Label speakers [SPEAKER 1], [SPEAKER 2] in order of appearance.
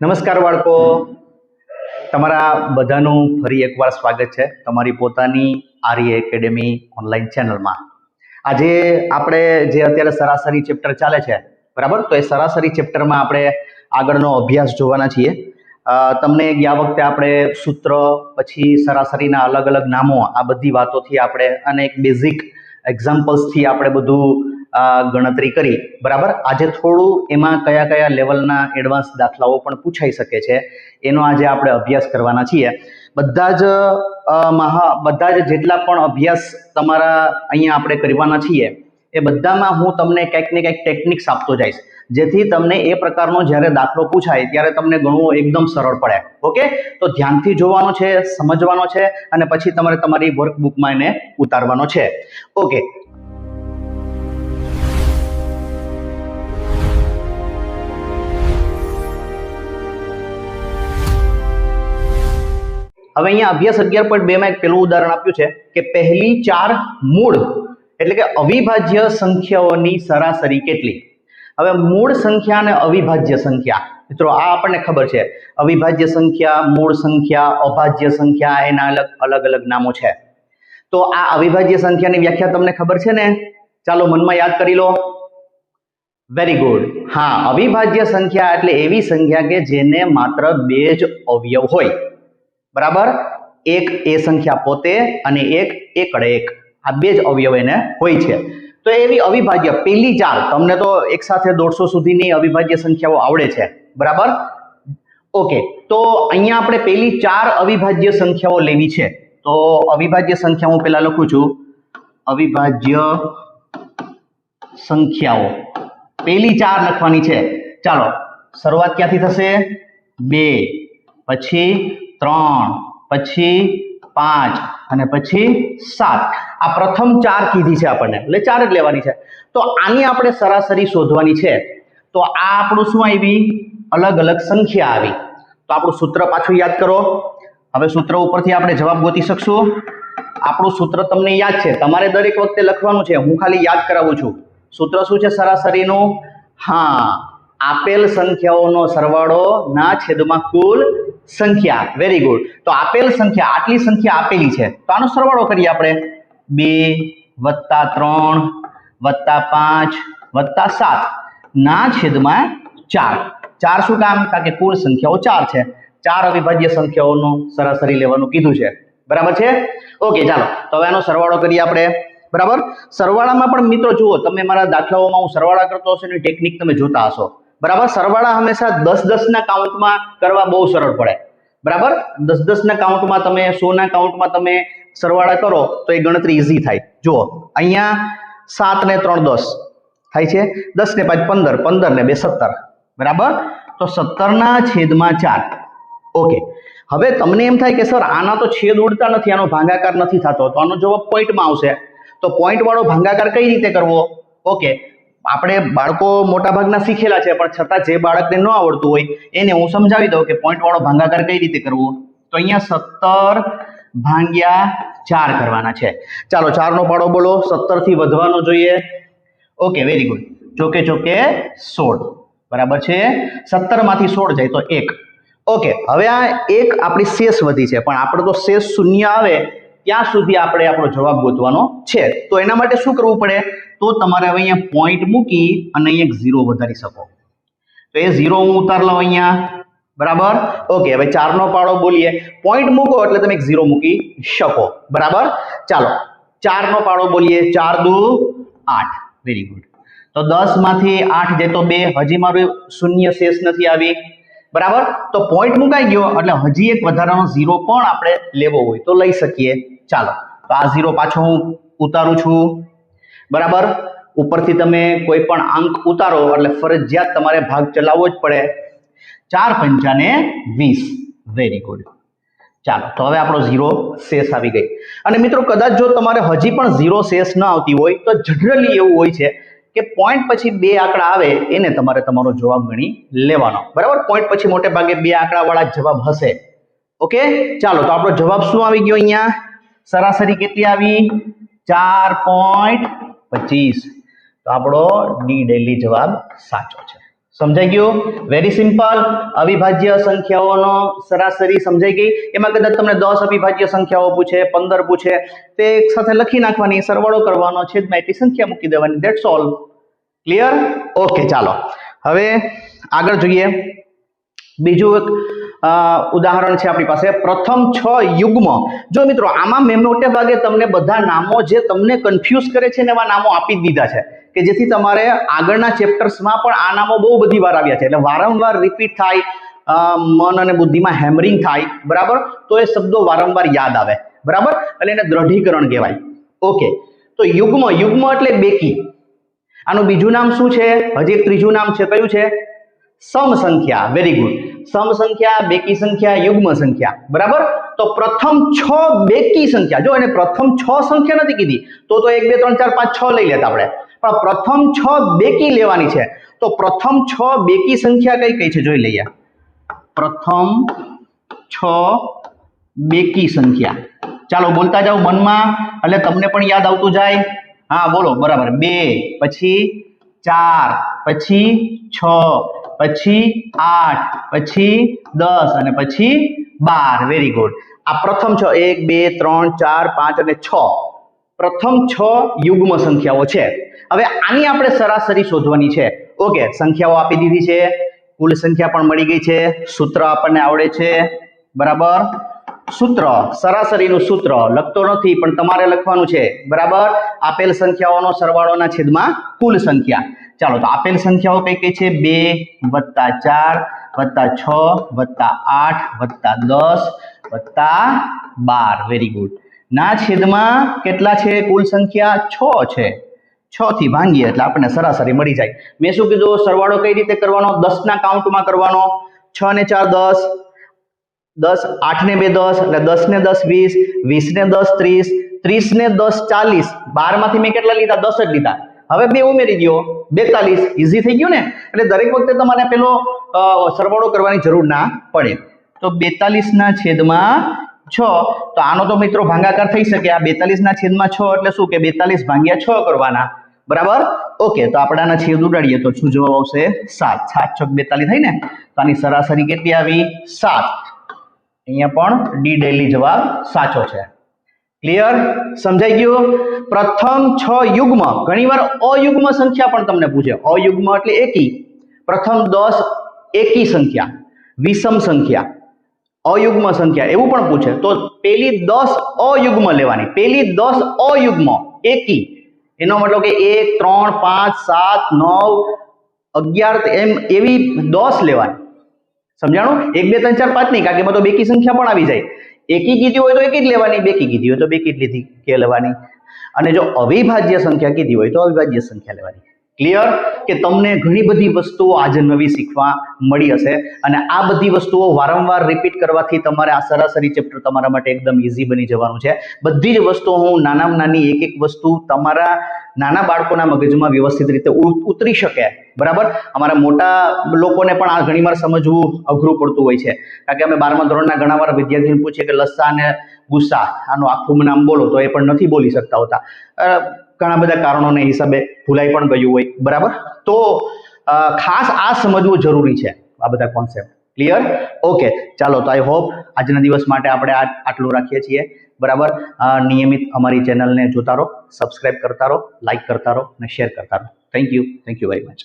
[SPEAKER 1] નમસ્કાર બાળકો, તમારા બધાનું ફરી એકવાર સ્વાગત છે તમારી પોતાની આર્ય એકેડેમી ઓનલાઈન ચેનલમાં। આજે આપણે જે અત્યારે સરાસરી ચેપ્ટર ચાલે છે બરાબર, તો એ સરાસરી ચેપ્ટરમાં આપણે આગળનો અભ્યાસ જોવાના છીએ। તમને ગયા વખતે આપણે સૂત્ર પછી સરાસરીના અલગ અલગ નામો આ બધી વાતોથી આપણે અને એક બેઝિક એક્ઝામ્પલ્સથી આપણે બધું ગણતરી કરી બરાબર। આજે થોડું એમાં કયા કયા લેવલના એડવાન્સ દાખલાઓ પણ પૂછાઈ શકે છે એનો આજે આપણે અભ્યાસ કરવાના છીએ। બધા જ જેટલા પણ અભ્યાસ તમારા અહીંયા આપણે કરવાના છીએ એ બધામાં હું તમને કંઈક ને કંઈક ટેકનિક્સ આપતો જઈશ, જેથી તમને એ પ્રકારનો જ્યારે દાખલો પૂછાય ત્યારે તમને ગણવું એકદમ સરળ પડે। ઓકે, તો ધ્યાનથી જોવાનો છે, સમજવાનો છે અને પછી તમારે તમારી વર્કબુકમાં એને ઉતારવાનો છે। ઓકે, હવે અહીંયા અભ્યાસ 11.2 માં એક પેલું ઉદાહરણ આપ્યું છે કે પહેલી 4 મૂળ એટલે કે અવિભાજ્ય સંખ્યાઓની સરાસરી કેટલી। હવે મૂળ સંખ્યા અને અવિભાજ્ય સંખ્યા, મિત્રો આ આપણને ખબર છે, અવિભાજ્ય સંખ્યા, મૂળ સંખ્યા, અભાજ્ય સંખ્યા, એના અલગ અલગ નામો છે। તો આ અવિભાજ્ય સંખ્યાની વ્યાખ્યા તમને ખબર છે ને? ચાલો મનમાં યાદ કરી લો। Very good. હા, અવિભાજ્ય સંખ્યા એટલે એવી સંખ્યા કે જેને માત્ર 2 જ અવયવ હોય બરાબર। એક એ સંખ્યા પોતે અને એક એકડે એક, આ 2 જ અવયવ એને હોય છે। તો એવી અવિભાજ્ય પહેલી 4, તમને તો એક સાથે 150 સુધીની અવિભાજ્ય સંખ્યાઓ આવડે છે બરાબર। ઓકે, તો અહીંયા આપણે પહેલી 4 અવિભાજ્ય સંખ્યાઓ લેવી છે। તો અવિભાજ્ય સંખ્યા હું પહેલા લખું છું, અવિભાજ્ય સંખ્યાઓ પહેલી 4 લખવાની છે। ચાલો શરૂઆત ક્યાંથી થશે? 2, પછી 3, પછી 5 અને પછી 7। આ પ્રથમ 4 કીધી છે આપણને, એટલે 4 જ લેવાની છે। તો આની આપણે સરાસરી શોધવાની છે। તો આ આપણું શું આવી? અલગ અલગ સંખ્યા આવી। તો આપણું સૂત્ર પાછું યાદ કરો। હવે સૂત્ર ઉપરથી આપણે જવાબ ગોતી શકશું। આપણું સૂત્ર તમને યાદ છે, તમારે દરેક વખતે લખવાનું છે, હું ખાલી યાદ કરાવું છું। સૂત્ર શું છે સરાસરીનું? હા, આપેલ સંખ્યાઓનો સરવાળો ના છેદમાં કુલ સંખ્યા। Very good. તો આપેલ સંખ્યા, આટલી સંખ્યા આપેલી છે, તો આનો સરવાળો કરીએ આપણે। 2 + 3 + 5 + 7 ના છેદમાં 4। 4 શું કામ? કારણ કે કુલ સંખ્યાઓ 4 છે। 4 અવિભાજ્ય સંખ્યાઓનો સરાસરી લેવાનું કીધું છે બરાબર છે। ઓકે, ચાલો તો હવે આનો સરવાળો કરીએ આપણે બરાબર। સરવાળામાં પણ મિત્રો જુઓ, તમે મારા દાખલાઓમાં હું સરવાળા કરતો હશો એની ટેકનિક તમે જોતા હશો બરાબર। સરવાળા હંમેશા 10 ના કાઉન્ટમાં કરવા બહુ સરળ પડે બરાબર। 10 ના કાઉન્ટમાં તમે 100 ના કાઉન્ટમાં તમે સરવાળા કરો તો એ ગણતરી ઈઝી થાય। જુઓ અહીંયા 7 ને 3 10 થાય છે, 10 ને 5 15, 15 ને 2 17 બરાબર। તો 17 ના છેદમાં 4। ઓકે, હવે તમને એમ થાય કે સર આના તો છેદ ઉડતા નથી, આનો ભાગાકાર નથી થતો, તો આનો જવાબ પોઈન્ટમાં આવશે। તો પોઈન્ટ વાળો ભાગાકાર કઈ રીતે કરવો? ઓકે, આપણે બાળકો મોટા ભાગના શીખેલા છે, પણ છતાં જે બાળકને ન આવડતું હોય એને હું સમજાવી દઉં કે પોઈન્ટ વાળો ભાગાકાર કઈ રીતે કરવો। તો અહીંયા 17/4 કરવાના છે। ચાલો 4 નો પાડો બોલો, 17 થી વધવાનો જોઈએ। Okay, very good. ચોકે ચોકે 16 બરાબર છે। 17 માંથી 16 જાય તો 1। ઓકે, હવે આ 1 આપણી શેષ વધી છે, પણ આપણે તો શેષ શૂન્ય આવે ત્યાં સુધી આપણે આપણો જવાબ ગોતવાનો છે। તો એના માટે શું કરવું પડે? તો તમારે હવે અહીંયા પોઈન્ટ મૂકી અને અહીંયા એક 0 વધારી શકો। તો એ 0 હું ઉતાર લઉં અહીંયા બરાબર। ઓકે, હવે 4 નો પાડો બોલીએ, પોઈન્ટ મૂકો એટલે તમે એક 0 મૂકી શકો બરાબર। ચાલો 4 નો પાડો બોલીએ, 4 દુ 8। Very good. તો 10 માંથી 8 જાય તો 2, હજી મારું શૂન્ય શેષ નથી આવી બરાબર। તો પોઈન્ટ મુકાઈ ગયો એટલે હજી એક વધારાનો 0 પણ આપણે લેવો હોય તો લઈ શકીએ। ચાલો તો આ 0 પાછો હું ઉતારું છું બરાબર। ઉપરથી તમે કોઈ પણ અંક ઉતારો એટલે ફરજિયાત તમારે ભાગ ચલાવવો જ પડે। 4 × 5 = 20। Very good. ચાલો તો હવે આપણો 0 શેષ આવી ગઈ। અને મિત્રો કદાચ જો તમારે હજી પણ 0 શેષ ન આવતી હોય તો જનરલી એવું હોય છે કે પોઈન્ટ પછી 2 આંકડા આવે એને તમારે તમારો જવાબ ગણી લેવાનો બરાબર। પોઈન્ટ પછી મોટે ભાગે 2 આંકડા વાળા જવાબ હશે। ઓકે, ચાલો તો આપણો જવાબ શું આવી ગયો? અહીંયા સરાસરી કેટલી આવી? 4.25। તો આપણો ડી ડેલી જવાબ સાચો છે। સમજાઈ ગયું? Very simple. અવિભાજ્ય સંખ્યાઓનો સરાસરી સમજાઈ ગઈ. એમાં કદાચ તમને 10 અવિભાજ્ય સંખ્યાઓ પૂછે, 15 પૂછે, તે એક સાથે લખી નાખવાની, સરવાળો કરવાનો, છેદમાં એટલી સંખ્યા મૂકી દેવાની. That's all. ક્લિયર? ઓકે, ચાલો હવે આગળ જોઈએ. બીજું એક ઉદાહરણ છે આપણી પાસે, પ્રથમ 6 યુગ્મ. જો મિત્રો આમાં મેં મોટે ભાગે તમને બધા નામો જે તમને કન્ફ્યુઝ કરે છે ને એવા નામો આપી જ દીધા છે કે જેથી તમારે આગળના ચેપ્ટર્સમાં પણ આ નામો બહુ બધી વાર આવ્યા છે એટલે વારંવાર રિપીટ થાય, મન અને બુદ્ધિમાં હેમરિંગ થાય, બરાબર? તો એ શબ્દો વારંવાર યાદ આવે, બરાબર? એટલે એને દ્રઢીકરણ કહેવાય. ઓકે, તો યુગ્મ, યુગ્મ એટલે બેકી. આનું બીજું નામ શું છે? હજી એક ત્રીજું નામ છે, કયું છે? સમ સંખ્યા. Very good. સમ સંખ્યા, બેકી સંખ્યા, યુગ્મ સંખ્યા, બરાબર? તો પ્રથમ 6 બેકી સંખ્યા, જો એને પ્રથમ 6 સંખ્યા નથી કીધી તો 1 2 3 4 5 6 લઈ લેતા આપણે, પણ પ્રથમ 6 બેકી લેવાની છે. તો પ્રથમ 6 બેકી સંખ્યા કઈ કઈ છે જોઈ લઈએ. પ્રથમ 6 બેકી સંખ્યા, ચાલો બોલતા જાઓ મનમાં, એટલે તમને પણ યાદ આવતું જાય. હા બોલો, બરાબર. 2, પછી 4, પછી 6, પછી 8, પછી 10 અને પછી 12. Very good. આ પ્રથમ 6, 1 2 3 4 5 અને 6, પ્રથમ 6 યુગ્મ સંખ્યાઓ છે. હવે આની આપણે સરાસરી શોધવાની છે. ઓકે, સંખ્યાઓ આપી દીધી છે, કુલ સંખ્યા પણ મળી ગઈ છે, સૂત્ર આપણને આવડે છે, બરાબર? સૂત્ર, સરાસરીનું સૂત્ર લખતો નથી પણ તમારે લખવાનું છે, બરાબર? આપેલ સંખ્યાઓનો સરવાળોના છેદમાં કુલ સંખ્યા. ચાલો, તો આપેલ સંખ્યાઓ કઈ કઈ છે? 2 + 4 + 6 + 8 + 10 + 12. Very good. ના છેદમાં કેટલા છે? કુલ સંખ્યા 6 છે. 6 થી ભાંગીએ એટલે આપણને સરાસરી મળી જાય. મેં શું કીધું? સરવાળો કઈ રીતે કરવાનો? 10 ના કાઉન્ટમાં કરવાનો. 6 ને 4 10, 10 8 ને 2 10, એટલે 10 ને 10 20, 20 ને 10 30, 30 ને 10 40. 12 માંથી મેં કેટલા લીધા? 10 જ લીધા. હવે 2 ઉમેરી દો, 42. ઈઝી થઈ ગયું ને? એટલે દરેક વખતે તમારે પેલો સરવાળો કરવાની જરૂર ના પડે. તો 42 ના છેદમાં 6. તો આનો તો મિત્રો ભાગાકાર થઈ શકે. આ 42 ના છેદમાં 6 એટલે શું કે 42 ભાગ્યા 6 કરવાના, બરાબર? ઓકે, તો આપણે આના છેદ ઉડાડીએ તો શું જવાબ આવશે? 7. 7 × 6 42 થઈ ને? તો આની સરાસરી કેટલી આવી? 7. અહીંયા પણ ડી ડેલી જવાબ સાચો છે. ક્લિયર? સમજાઈ ગયું? પ્રથમ 6 યુગ્મ. ઘણીવાર અયુગ્મ સંખ્યા પણ તમને પૂછે. અયુગ્મ એટલે એકી. પ્રથમ 10 એકી સંખ્યા, વિષમ સંખ્યા, અયુગ્મ સંખ્યા એવું પણ પૂછે. તો પેલી 10 અયુગ્મ લેવાની. પેલી 10 અયુગ્મ એકી, એનો મતલબ કે 1 3 5 7 9 11 એમ એવી 10 લેવાની. સમજાણું? 1 2 3 4 5 નહીં, કારણ કે એમાં તો બેકી સંખ્યા પણ આવી જાય. એકી કીધી હોય તો એકી જ લેવાની, બેકી કીધી હોય તો બેકી જ લીધી કે લેવાની. અને જો અવિભાજ્ય સંખ્યા કીધી હોય તો અવિભાજ્ય સંખ્યા લેવાની. ક્લિયર? કે તમને ઘણી બધી વસ્તુઓ આજે નવી શીખવા મળી હશે અને આ બધી વસ્તુઓ વારંવાર રિપીટ કરવાથી તમારે આ સરાસરી ચેપ્ટર તમારા માટે એકદમ ઈઝી બની જવાનું છે. બધી જ વસ્તુઓ હું નાનામાં નાની એક એક વસ્તુ તમારા નાના બાળકોના મગજમાં વ્યવસ્થિત રીતે ઉતરી શકે, બરાબર? અમારા મોટા લોકોને પણ આ ઘણીવાર સમજવું અઘરું પડતું હોય છે, કારણ કે અમે 12મા ધોરણના ઘણા વાર વિદ્યાર્થીઓને પૂછીએ કે લસ્સા અને ગુસ્સા આનું આખું નામ બોલો, તો એ પણ નથી બોલી શકતા હોતા. ઘણા બધા કારણોને હિસાબે ભૂલાઈ પણ ગયું હોય, બરાબર? તો ખાસ આ સમજવું જરૂરી છે, આ બધા કોન્સેપ્ટ. ક્લિયર? ઓકે, ચાલો, તો આઈ હોપ આજના દિવસ માટે આપણે આટલું રાખીએ છીએ, બરાબર? નિયમિત અમારી ચેનલને જોતા રહો, સબસ્ક્રાઇબ કરતા રહો, લાઈક કરતા રહો અને શેર કરતા રહો. Thank you very much.